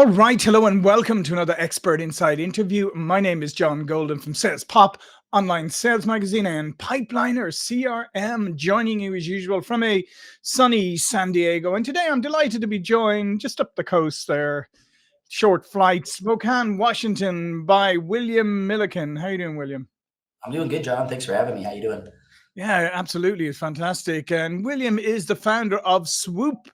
All right, hello and welcome to another Expert Inside interview. My name is John Golden from Sales Pop, online sales magazine, and Pipeliner CRM, joining you as usual from a sunny San Diego. And today I'm delighted to be joined just up the coast there, short flight, Spokane, Washington, by William Milliken. How you doing, William? I'm doing good, John. Thanks for having me. How you doing? Yeah, absolutely. It's fantastic. And William is the founder of Scoop.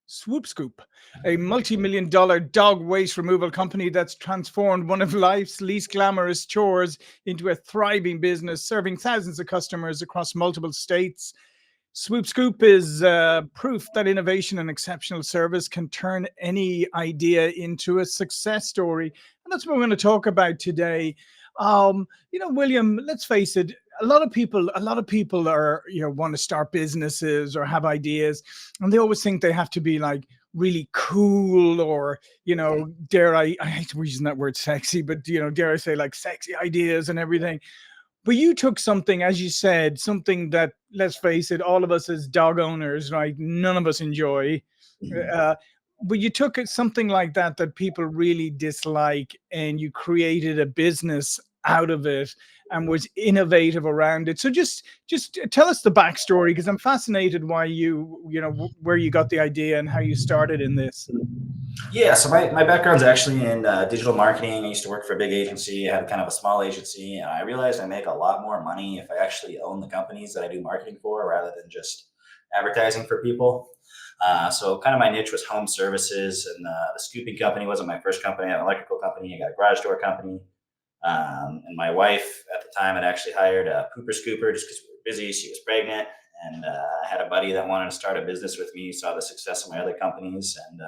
Swoop Scoop, a multi-million dollar dog waste removal company that's transformed one of life's least glamorous chores into a thriving business, serving thousands of customers across multiple states. Swoop Scoop is proof that innovation and exceptional service can turn any idea into a success story. And that's what we're going to talk about today. William, let's face it, a lot of people are, want to start businesses or have ideas, and they always think they have to be like really cool or, dare I hate using that word sexy, but dare I say like sexy ideas and everything. But you took something, as you said, something that, let's face it, all of us as dog owners, right? None of us enjoy. Mhm. Uh, but you took it something like that that people really dislike, and you created a business out of it and was innovative around it. So just tell us the backstory, because I'm fascinated why where you got the idea and how you started in this. Yeah, so my background's actually in digital marketing. I used to work for a big agency. I had kind of a small agency, and I realized I make a lot more money if I actually own the companies that I do marketing for rather than just advertising for people. So kind of my niche was home services, and the scooping company wasn't my first company. I had an electrical company. I got a garage door company. And my wife at the time had actually hired a pooper scooper just because we were busy. She was pregnant. And I had a buddy that wanted to start a business with me, saw the success of my other companies, and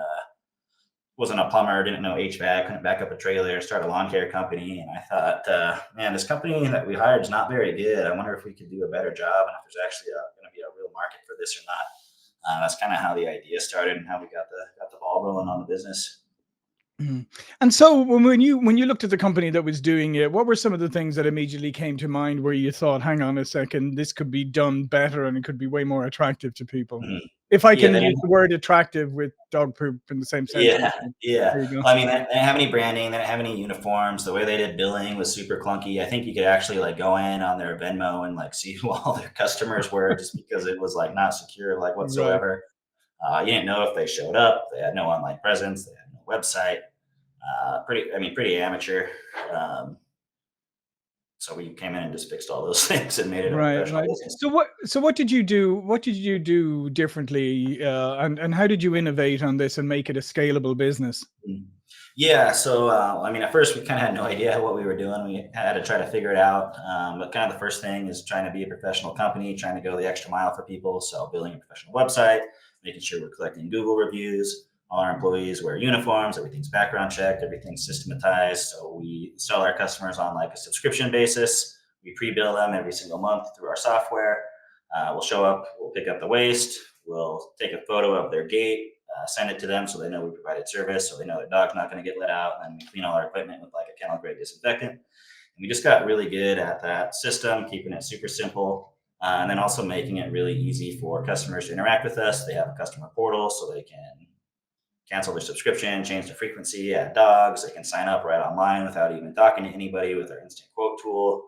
wasn't a plumber, didn't know HVAC, couldn't back up a trailer, start a lawn care company. And I thought, man, this company that we hired is not very good. I wonder if we could do a better job and if there's actually going to be a real market for this or not. That's kind of how the idea started and how we got the ball rolling on the business. Mhm. And so when you looked at the company that was doing it, what were some of the things that immediately came to mind where you thought, hang on a second, this could be done better and it could be way more attractive to people? Mhm. If I Yeah, can they use didn't. the word attractive with dog poop in the same sentence. Yeah, yeah. There you go. Well, I mean, they didn't have any branding. They didn't have any uniforms. The way they did billing was super clunky. I think you could actually like go in on their Venmo and like see who all their customers were, just because it was like not secure like Right. whatsoever. You didn't know if they showed up. They had no online presence. They had no website. Pretty amateur. Um, so we came in and just fixed all those things and made it a Right, professional right. business. So what did you do? What did you do differently? And how did you innovate on this and make it a scalable business? Mm. Yeah, so I mean, at first we kind of had no idea what we were doing. We had to try to figure it out. But kind of the first thing is trying to be a professional company, trying to go the extra mile for people. So building a professional website, making sure we're collecting Google reviews. All our employees wear uniforms. Everything's background checked. Everything's systematized. So we sell our customers on like a subscription basis. We pre-bill them every single month through our software. We'll show up. We'll pick up the waste. We'll take a photo of their gate, send it to them so they know we provided service, so they know their dog's not going to get let out. And then we clean all our equipment with like a kennel grade disinfectant. And we just got really good at that system, keeping it super simple. And then also making it really easy for customers to interact with us. They have a customer portal so they can cancel their subscription, change the frequency, add dogs. They can sign up right online without even talking to anybody with our instant quote tool.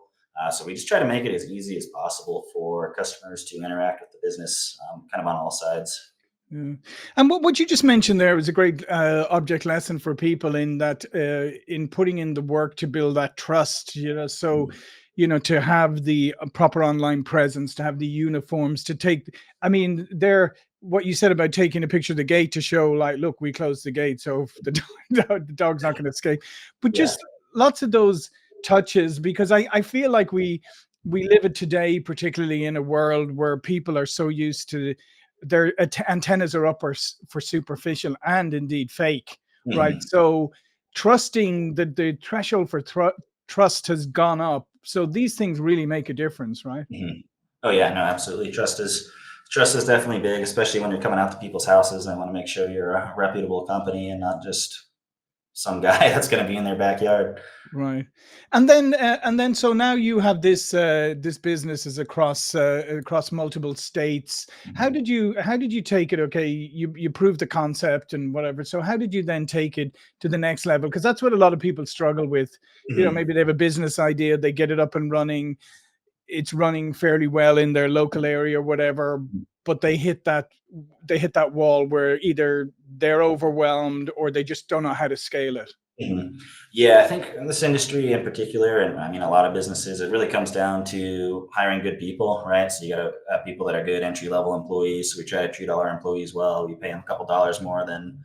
So we just try to make it as easy as possible for customers to interact with the business, kind of on all sides. Yeah. And what you just mentioned there was a great object lesson for people in that in putting in the work to build that trust. So to have the proper online presence, to have the uniforms, to take. I mean, there. What you said about taking a picture of the gate to show, like, look, we closed the gate, so if the dog's not going to escape. But Yeah. just lots of those touches, because I feel like we live it today, particularly in a world where people are so used to their antennas are up for superficial and indeed fake, right? Mhm. So trusting that the threshold for trust has gone up. So these things really make a difference, right? Mhm. Oh yeah, no, absolutely. Trust is definitely big, especially when you're coming out to people's houses and want to make sure you're a reputable company and not just some guy that's going to be in their backyard. Right. And then so now you have this business is across multiple states. Mhm. How did you take it? Okay, you proved the concept and whatever. So how did you then take it to the next level? Because that's what a lot of people struggle with. You know, Mhm. maybe they have a business idea, they get it up and running, it's running fairly well in their local area or whatever, but they hit that wall where either they're overwhelmed or they just don't know how to scale it. Mhm. Yeah, I think in this industry in particular, and I mean a lot of businesses, it really comes down to hiring good people, right? So you got to have people that are good entry level employees. So we try to treat all our employees well. We pay them a couple dollars more than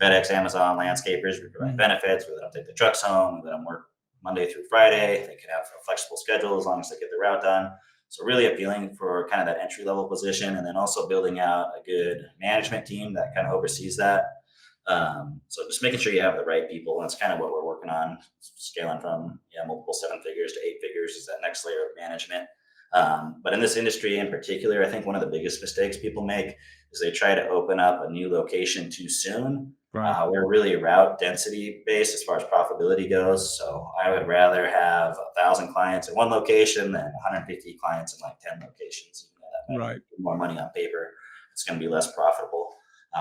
FedEx, Amazon, landscapers. We provide Mm. benefits. We let them take the trucks home. We let them work Monday through Friday. They can have a flexible schedule as long as they get the route done. So really appealing for kind of that entry level position, and then also building out a good management team that kind of oversees that. So just making sure you have the right people. That's kind of what we're working on, scaling from multiple seven figures to eight figures is that next layer of management. But in this industry in particular, I think one of the biggest mistakes people make is they try to open up a new location too soon. Right. We're really route density based as far as profitability goes. So I would rather have 1,000 clients in one location than 150 clients in like 10 locations. Even though that might Right. be more money on paper, it's going to be less profitable.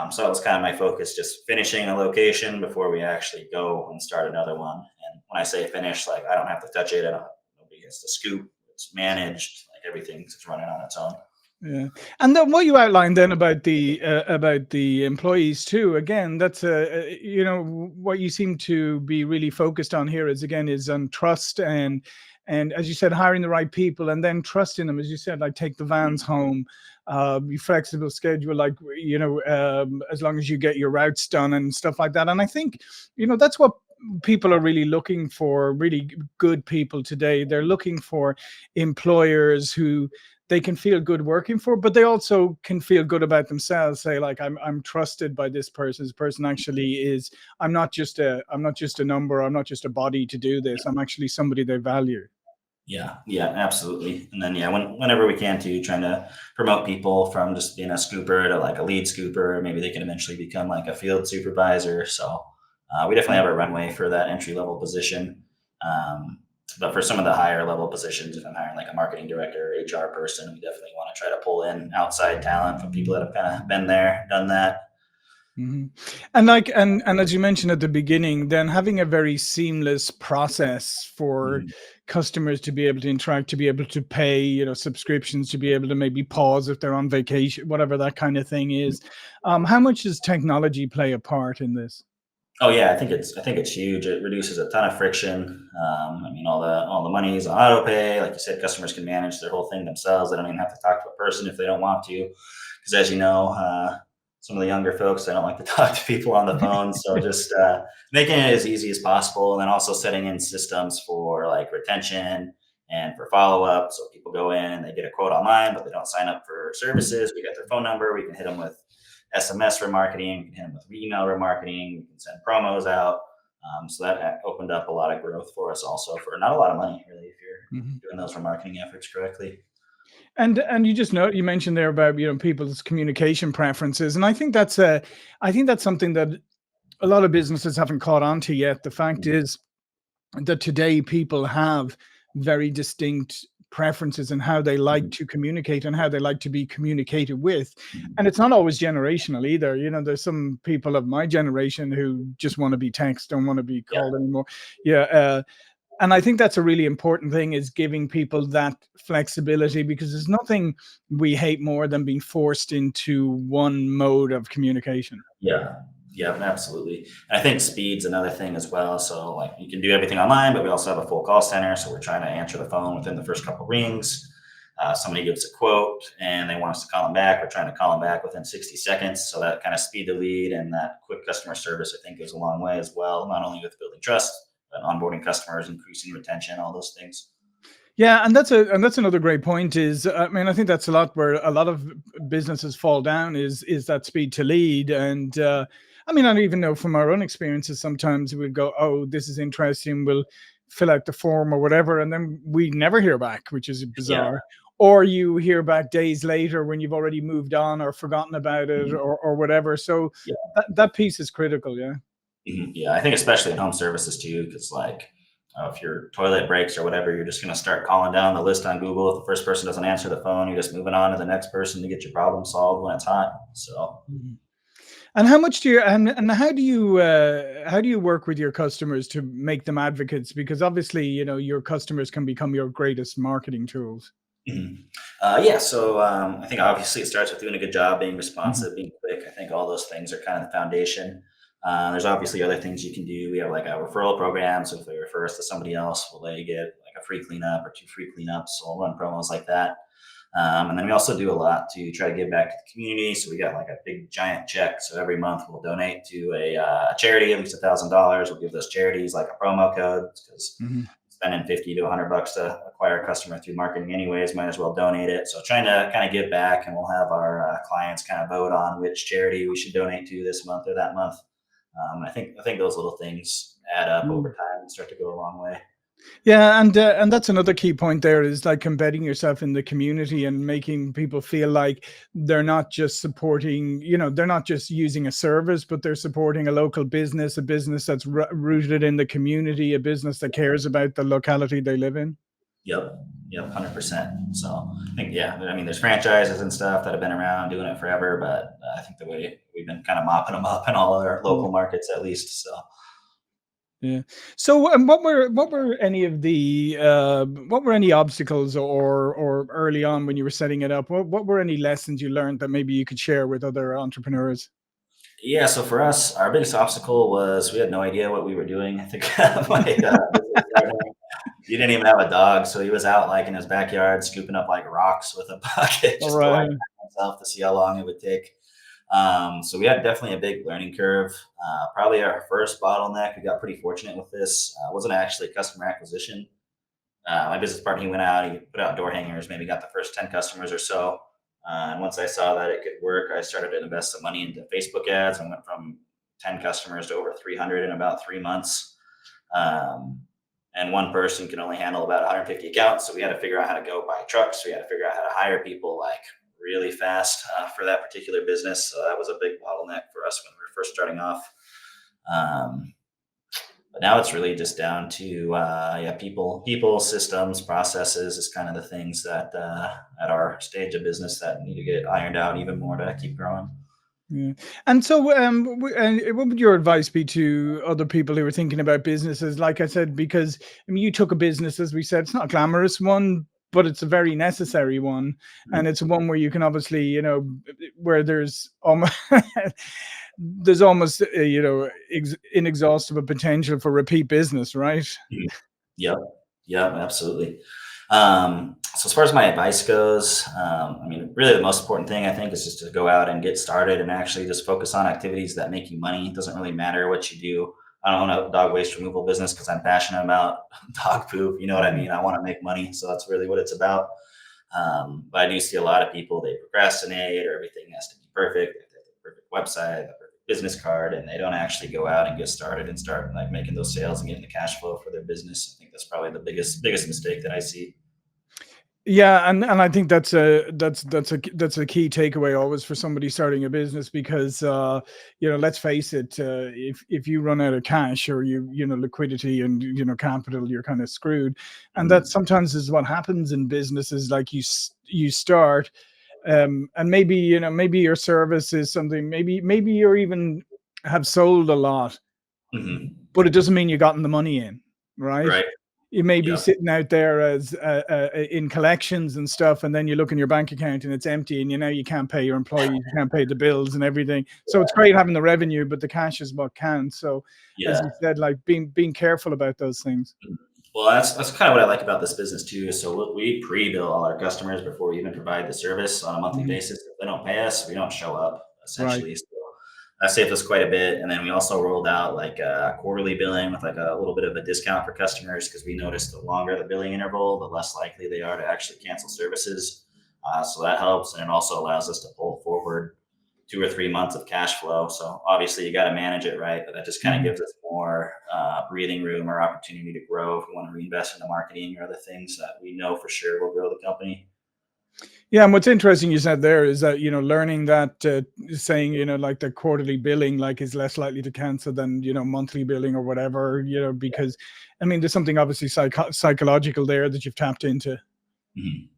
So it was kind of my focus, just finishing a location before we actually go and start another one. And when I say finish, like I don't have to touch it. Nobody has to scoop. It's managed. Like everything's just running on its own. Yeah, and then what you outlined then about the employees too. Again, that's you know what you seem to be really focused on here is again is on trust and as you said, hiring the right people and then trusting them. As you said, like take the vans home, be flexible schedule, like as long as you get your routes done and stuff like that. And I think that's what people are really looking for. Really good people today. They're looking for employers who they can feel good working for, but they also can feel good about themselves. Say like, I'm trusted by this person. This person actually is. I'm not just a number. I'm not just a body to do this. I'm actually somebody they value. Yeah, yeah, absolutely. And then whenever we can too, trying to promote people from just being a scooper to like a lead scooper. Maybe they can eventually become like a field supervisor. So we definitely have a runway for that entry level position. Um, but for some of the higher level positions, if I'm hiring like a marketing director or HR person, we definitely want to try to pull in outside talent from people that have kind of been there, done that. Mhm. And like and as you mentioned at the beginning, then having a very seamless process for Mhm. customers to be able to interact, to be able to pay, subscriptions, to be able to maybe pause if they're on vacation, whatever that kind of thing is. How much does technology play a part in this? Oh yeah, I think it's huge. It reduces a ton of friction. I mean, all the money is on auto pay. Like you said, customers can manage their whole thing themselves. They don't even have to talk to a person if they don't want to, because as you know, some of the younger folks they don't like to talk to people on the phone. So just making it as easy as possible, and then also setting in systems for like retention and for follow up. So people go in and they get a quote online, but they don't sign up for services. We get their phone number. We can hit them with SMS remarketing, we can hit them with email remarketing, we can send promos out. So that opened up a lot of growth for us also for not a lot of money really if Mhm. you're doing those remarketing efforts correctly. And you just know you mentioned there about people's communication preferences, and I think that's something that a lot of businesses haven't caught on to yet. The fact is that today people have very distinct preferences in how they like Mhm. to communicate and how they like to be communicated with. And Mhm. it's not always generational either. There's some people of my generation who just want to be text, don't want to be Yeah. called anymore. Yeah. And I think that's a really important thing is giving people that flexibility because there's nothing we hate more than being forced into one mode of communication. Yeah. Yeah, absolutely. And I think speed's another thing as well. So like you can do everything online, but we also have a full call center. So we're trying to answer the phone within the first couple rings. Somebody gives a quote and they want us to call them back. We're trying to call them back within 60 seconds. So that kind of speed to lead and that quick customer service, I think, goes a long way as well, not only with building trust, but onboarding customers, increasing retention, all those things. Yeah, and that's another great point. Is I mean, I think that's a lot where a lot of businesses fall down is that speed to lead. And I mean, I don't even know from our own experiences. Sometimes we'd go, "Oh, this is interesting. We'll fill out the form or whatever," and then we never hear back, which is Yeah. bizarre. Or you hear back days later when you've already moved on or forgotten about it Mhm. or whatever. So Yeah. that piece is critical. Yeah. Yeah, I think especially in home services too, because like if your toilet breaks or whatever, you're just going to start calling down the list on Google. If the first person doesn't answer the phone, you're just moving on to the next person to get your problem solved when it's hot. So Mhm. And how much do you and how do you work with your customers to make them advocates? Because obviously, your customers can become your greatest marketing tools. Mhm. Yeah, so I think obviously it starts with doing a good job, being Mhm. responsive, being quick. I think all those things are kind of the foundation. There's obviously other things you can do. We have like a referral program, so if they refer us to somebody else, we'll let you get like a free cleanup or two free cleanups. So we'll run promos like that. And then we also do a lot to try to give back to the community. So we got like a big giant check. So every month we'll donate to a charity, at least $1,000. We'll give those charities like a promo code because Mhm. spending 50 to $100 to acquire a customer through marketing anyways, might as well donate it. So trying to kind of give back, and we'll have our clients kind of vote on which charity we should donate to this month or that month. I think those little things add up over Mm. time and start to go a long way. Yeah, and that's another key point there is like embedding yourself in the community and making people feel like they're not just supporting, they're not just using a service, but they're supporting a local business, a business that's rooted in the community, a business that cares about the locality they live in. Yep. Yep. 100%. So I think, yeah, I mean, there's franchises and stuff that have been around doing it forever, but I think the way we've been kind of mopping them up in all our Mm. local markets, at least. So, Yeah. So, what were any of the what were any obstacles or early on when you were setting it up? What were any lessons you learned that maybe you could share with other entrepreneurs? yeah, so for us, our biggest obstacle was we had no idea what we were doing. I think my business partner, he didn't even have a dog, so he was out like in his backyard scooping up like rocks with a bucket, All just going right. himself to see how long it would take. So we had definitely a big learning curve. Probably our first bottleneck, we got pretty fortunate with this. Wasn't actually customer acquisition. My business partner, he went out, he put out door hangers, maybe got the first 10 customers or so. And once I saw that it could work, I started to invest some money into Facebook ads and went from 10 customers to over 300 in about 3 months. Um, and one person can only handle about 150 accounts. So we had to figure out how to go buy trucks. We had to figure out how to hire people like really fast for that particular business. So that was a big bottleneck for us when we were first starting off. Um, but now it's really just down to yeah, people, systems, processes is kind of the things that at our stage of business that need to get ironed out even more to keep growing. Yeah. And so, and what would your advice be to other people who are thinking about businesses? Like I said, because I mean, you took a business, as we said, it's not a glamorous one, but it's a very necessary one, and Mhm. it's one where you can obviously, where there's almost there's almost inexhaustible potential for repeat business, right? Mhm. Yep. Yep. Absolutely. So as far as my advice goes, I mean, really the most important thing I think is just to go out and get started and actually just focus on activities that make you money. It doesn't really matter what you do. I don't own a dog waste removal business because I'm passionate about dog poop. You know what I Mhm. mean? I want to make money, so that's really what it's about. But I do see a lot of people, they procrastinate or everything has to be perfect. They have the perfect website, the perfect business card, and they don't actually go out and get started and start like making those sales and getting the cash flow for their business. I think that's probably the biggest mistake that I see. Yeah, and I think that's a key takeaway always for somebody starting a business because let's face it, if you run out of cash or liquidity and capital, you're kind of screwed, and that Mhm. sometimes is what happens in businesses. Like you start, and maybe your service is something, maybe you're even have sold a lot, Mhm. but it doesn't mean you gotten the money in, right? Right. You may be Yep. sitting out there as in collections and stuff, and then you look in your bank account and it's empty, and you can't pay your employees, you can't pay the bills and everything. So it's great having the revenue, but the cash is what counts. So, as Yeah. you said, like being careful about those things. Well, that's kind of what I like about this business too. So we pre-bill all our customers before we even provide the service on a monthly Mhm. basis. If they don't pay us, we don't show up Right. essentially. So that saved us quite a bit. And then we also rolled out like quarterly billing with like a little bit of a discount for customers because we noticed the longer the billing interval, the less likely they are to actually cancel services. So that helps, and it also allows us to pull forward 2 or 3 months of cash flow. So obviously you got to manage it right, but that just kind of Mhm. gives us more breathing room or opportunity to grow if we want to reinvest into marketing or other things that we know for sure will grow the company. Yeah, and what's interesting you said there is that learning that saying like the quarterly billing like is less likely to cancel than monthly billing or whatever because I mean there's something obviously psychological there that you've tapped into. Mhm.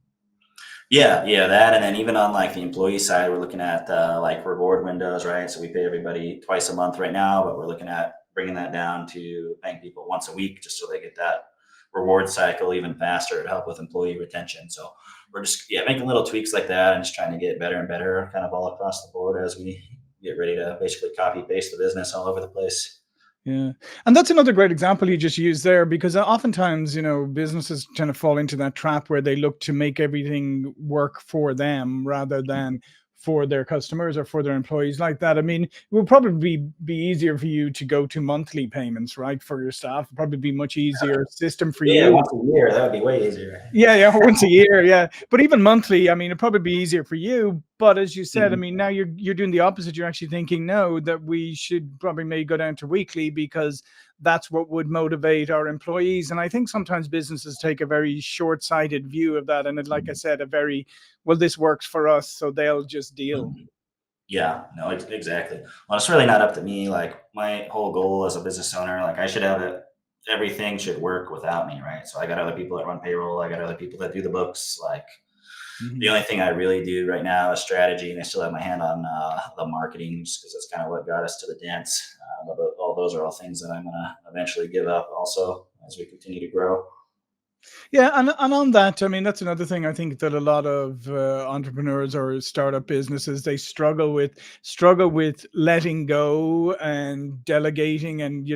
Yeah, yeah, that, and then even on like the employee side, we're looking at like reward windows, right? So we pay everybody twice a month right now, but we're looking at bringing that down to paying people once a week, just so they get that reward cycle even faster to help with employee retention. So we're just making little tweaks like that and just trying to get better and better, kind of all across the board as we get ready to basically copy paste the business all over the place. Yeah. And that's another great example you just used there because oftentimes, businesses tend to fall into that trap where they look to make everything work for them rather than for their customers or for their employees like that. I mean, it would probably be easier for you to go to monthly payments, right? For your staff, It'd probably be much easier system for Yeah, you. once a year, that would be way easier. Yeah, yeah, once a year, yeah. But even monthly, I mean, it'd probably be easier for you. But as you said, I Mhm. mean, now you're doing the opposite. You're actually thinking, no, that we should probably maybe go down to weekly because that's what would motivate our employees. And I think sometimes businesses take a very short-sighted view of that. And like I said, a very, well, this works for us, so they'll just deal. Mhm. Yeah, no, exactly. Well, it's really not up to me. Like my whole goal as a business owner, like I should have it. Everything should work without me, right? So I got other people that run payroll. I got other people that do the books. Like the Mhm. only thing I really do right now is strategy, and I still have my hand on the marketing because that's kind of what got us to the dance. But all those are all things that I'm gonna eventually give up, also as we continue to grow. Yeah, and on that, I mean, that's another thing I think that a lot of entrepreneurs or startup businesses they struggle with letting go and delegating and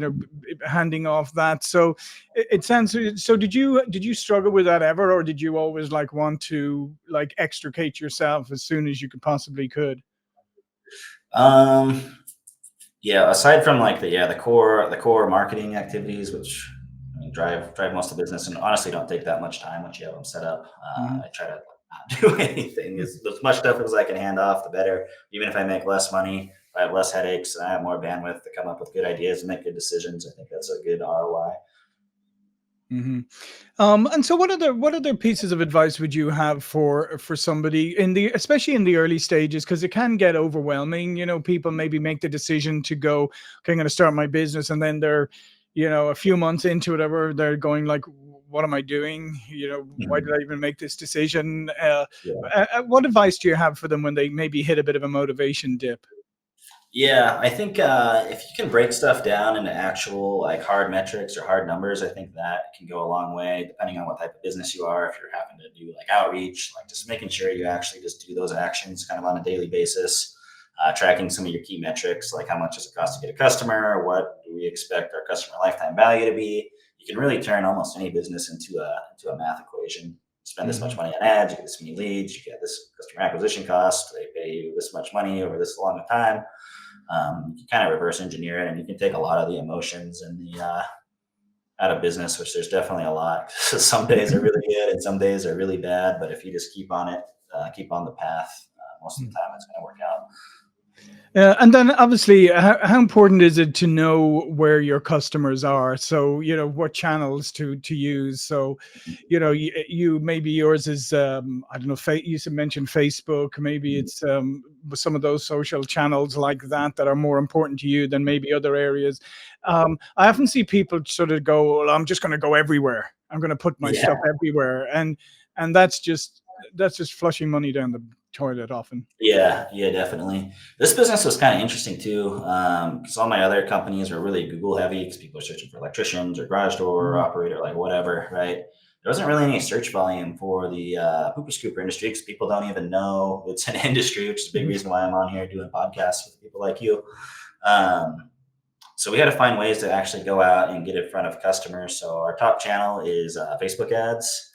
handing off that. So it sounds so. Did you struggle with that ever, or did you always like want to like extricate yourself as soon as you could possibly could? Um, Yeah, aside from like the core marketing activities, which I mean, drive most of the business, and honestly don't take that much time once you have them set up. Mhm. I try to not do anything. As much stuff as I can hand off, the better. Even if I make less money, if I have less headaches, and I have more bandwidth to come up with good ideas and make good decisions. I think that's a good ROI. Mhm. And so what other pieces of advice would you have for somebody in the especially in the early stages because it can get overwhelming. People maybe make the decision to go, okay, I'm going to start my business, and then they're, a few months into whatever they're going like, what am I doing? Why did Mhm. I even make this decision? Yeah. What advice do you have for them when they maybe hit a bit of a motivation dip? Yeah, I think if you can break stuff down into actual like hard metrics or hard numbers, I think that can go a long way, depending on what type of business you are. If you're having to do like outreach, like just making sure you actually just do those actions kind of on a daily basis, tracking some of your key metrics, like how much does it cost to get a customer, what do we expect our customer lifetime value to be. You can really turn almost any business into a math equation. Spend this much Hmm. money on ads, you get this many leads, you get this customer acquisition cost, they pay you this much money over this long of time. You can kind of reverse engineer it, and you can take a lot of the emotions and the out of business, which there's definitely a lot. Some days are really good and some days are really bad, but if you just keep on it, keep on the path, most of the time it's going to work out. And then obviously, how important is it to know where your customers are? So, what channels to use. So, you maybe yours is, I don't know, you mentioned Facebook, maybe Mhm. it's some of those social channels like that are more important to you than maybe other areas. I often see people sort of go, well, I'm just going to go everywhere. I'm going to put my Yeah, stuff everywhere. And that's just flushing money down the toilet often. yeah, definitely. This business was kind of interesting too, because all my other companies were really Google heavy because people are searching for electricians or garage door Mhm. operator, like whatever, right? There wasn't really any search volume for the pooper scooper industry because people don't even know it's an industry, which is a big Mhm. reason why I'm on here doing podcasts with people like you. Um, so we had to find ways to actually go out and get in front of customers. So our top channel is Facebook ads,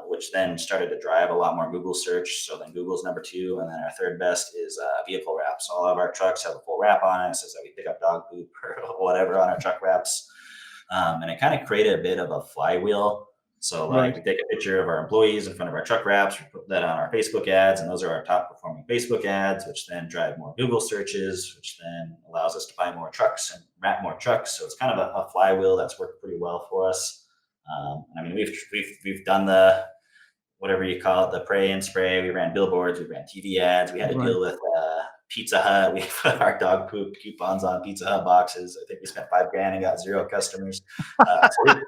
which then started to drive a lot more Google search. So then Google's number two, and then our third best is vehicle wraps. So all of our trucks have a full wrap on it. It says that we pick up dog poop or whatever on our truck wraps, and it kind of created a bit of a flywheel. So like Right. we take a picture of our employees in front of our truck wraps, we put that on our Facebook ads, and those are our top performing Facebook ads, which then drive more Google searches, which then allows us to buy more trucks and wrap more trucks. So it's kind of a flywheel that's worked pretty well for us. And I mean, we've done whatever you call it, the pray and spray. We ran billboards, we ran TV ads. We had to Right. deal with Pizza Hut. We put our dog poop coupons on Pizza Hut boxes. I think we spent $5,000 and got 0 customers. So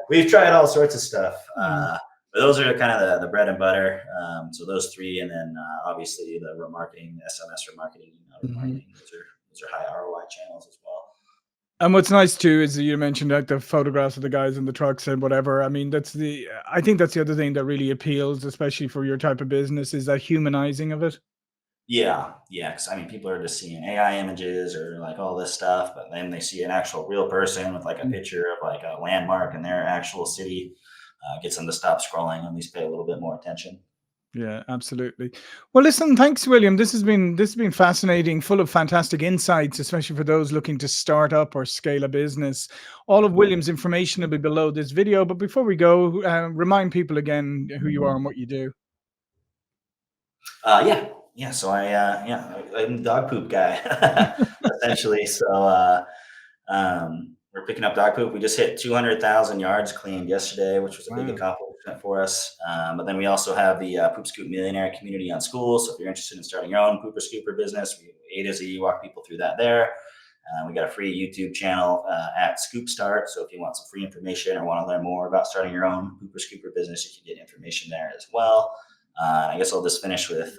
we've tried all sorts of stuff. But those are kind of the bread and butter. So those three, and then obviously the remarketing, SMS remarketing, remarketing. Those are high ROI channels as well. And what's nice too is that you mentioned like the photographs of the guys in the trucks and whatever. I mean, I think that's the other thing that really appeals, especially for your type of business, is that humanizing of it. Yeah, yeah. Because I mean, people are just seeing AI images or like all this stuff, but then they see an actual real person with like a picture of like a landmark in their actual city. Gets them to stop scrolling and at least pay a little bit more attention. Yeah, absolutely. Well, listen, thanks, William. This has been fascinating, full of fantastic insights, especially for those looking to start up or scale a business. All of William's information will be below this video. But before we go, remind people again who you are and what you do. Yeah. So I'm the dog poop guy, essentially. So we're picking up dog poop. We just hit 200,000 yards cleaned yesterday, which was a big Wow. accomplishment for us. But then we also have the Poop Scoop Millionaire community on School. So if you're interested in starting your own pooper scooper business, we A to Z walk people through that there. We got a free YouTube channel at Scoop Start. So if you want some free information or want to learn more about starting your own pooper scooper business, you can get information there as well. I guess I'll just finish with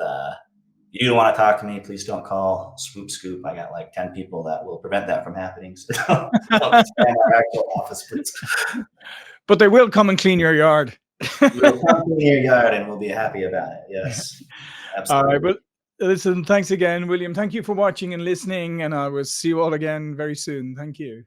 you don't want to talk to me, please don't call Swoop Scoop. I got like 10 people that will prevent that from happening. So don't spam our actual office, please. But they will come and clean your yard. We'll come to your yard and we'll be happy about it. Yes, All absolutely. right. Well, listen, thanks again, William. Thank you for watching and listening. And I will see you all again very soon. Thank you.